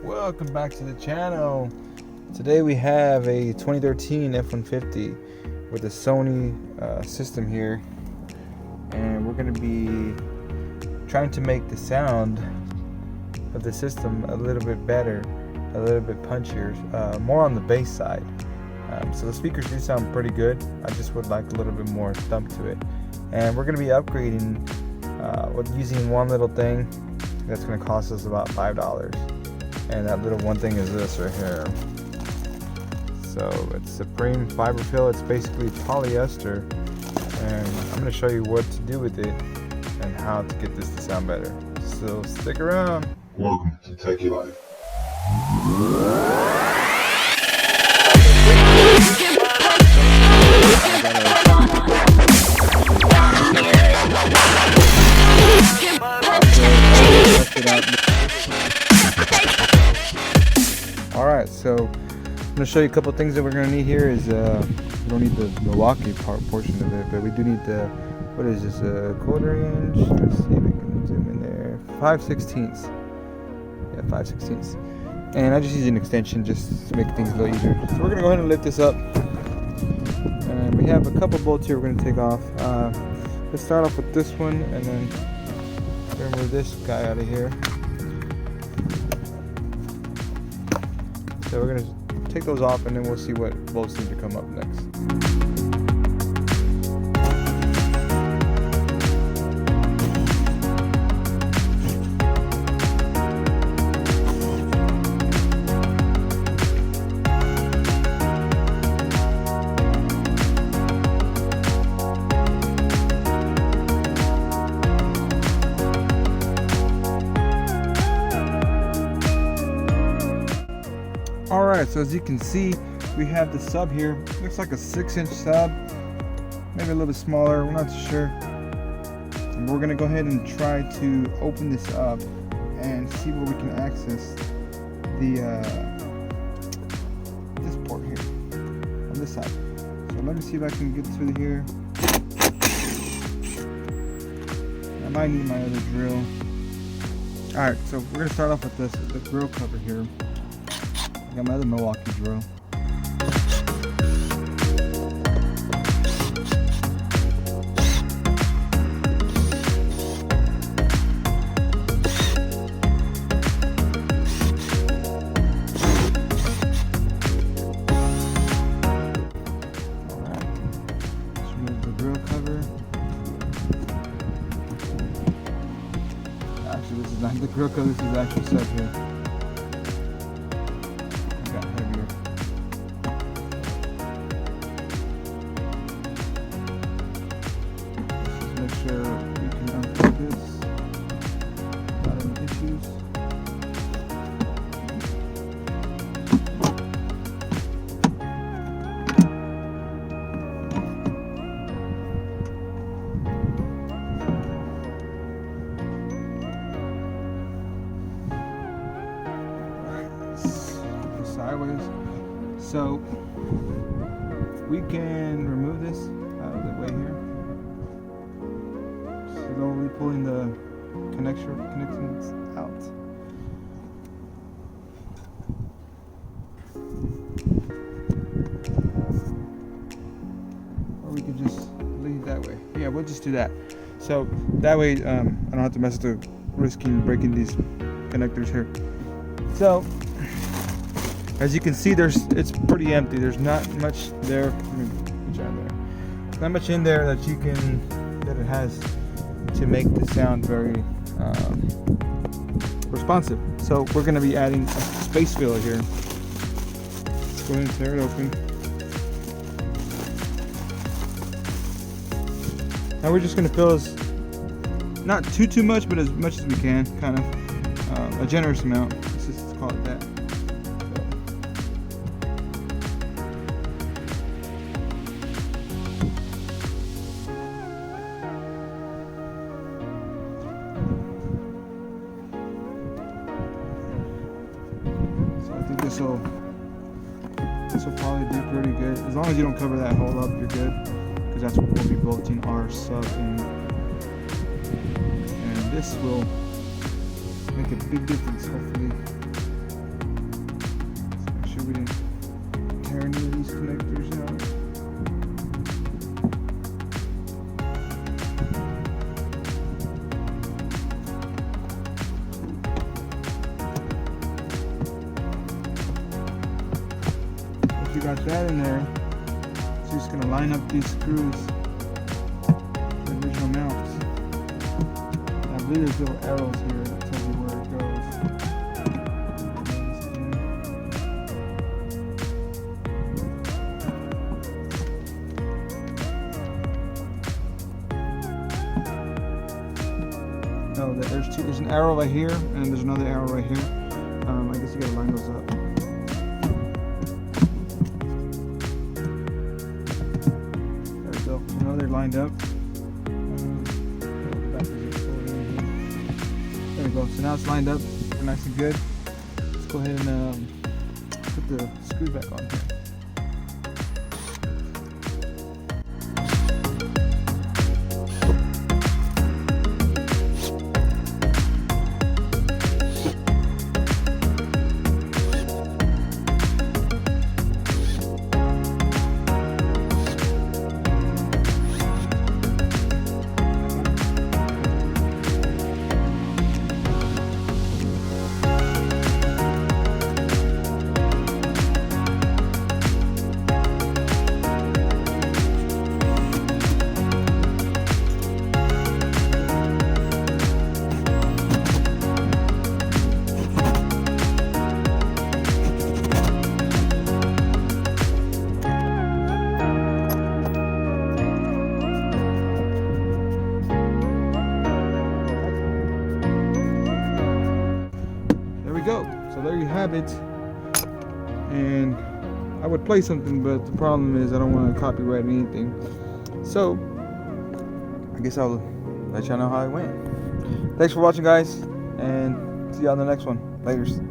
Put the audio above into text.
Welcome back to the channel. Today we have a 2013 F-150 with a Sony system here, and we're going to be trying to make the sound of the system a little bit better, a little bit punchier, more on the bass side. So the speakers do sound pretty good. I just would like a little bit more thump to it, and we're going to be upgrading with using one little thing that's going to cost us about $5. And that little one thing is this right here. So it's Supreme fiber fill. It's basically polyester, and I'm going to show you what to do with it and how to get this to sound better. So stick around. Welcome to TECHIE Life. Alright, so I'm going to show you a couple things that we're going to need here. Is we don't need the Milwaukee portion of it, but we do need the, what is this, a 1/4 inch? Let's see if we can zoom in there. 5/16. Yeah, 5/16. And I just use an extension just to make things a little easier. So we're going to go ahead and lift this up. And we have a couple bolts here we're going to take off. Let's start off with this one, and then remove this guy out of here. So we're going to take those off, and then we'll see what bolts need to come up next. Alright, so as you can see, we have the sub here. Looks like a 6-inch sub, maybe a little bit smaller, we're not too sure. And we're gonna go ahead and try to open this up and see where we can access the this port here on this side. So let me see if I can get through here. I might need my other drill. Alright, so we're gonna start off with this, the grill cover here. I got my other Milwaukee drill. Alright, let's remove the grill cover. Actually, this is not the grill cover, this is the actual sub here. Make sure we can unplug this without any issues. Alright, let's go sideways. So we can remove this out of the way here. Slowly pulling the connections out. Or we could just leave it that way. Yeah, we'll just do that. So that way I don't have to mess with the risking breaking these connectors here. So as you can see, it's pretty empty. There's not much there. Let me put you on there. There's not much in there that it has to make the sound very responsive. So we're going to be adding a space filler here. Let's go ahead and tear it open. Now we're just going to fill this, not too much, but as much as we can, kind of a generous amount. Let's just call it that. This will probably do pretty good. As long as you don't cover that hole up, you're good, because that's what we'll be bolting our sub in. And this will make a big difference, hopefully. got that in there. So just gonna line up these screws, the original mounts. I believe there's little arrows here that tell you where it goes. No, there's an arrow right here, and there's another arrow right here. I guess you gotta line those up. There we go. Now they're lined up. There we go. So now it's lined up. They're nice and good. Let's go ahead and put the screws back on here. Go. So there you have it. And I would play something, but the problem is I don't want to copyright anything. So I guess I'll let y'all know how it went. Thanks for watching, guys, and see y'all in the next one. Laters.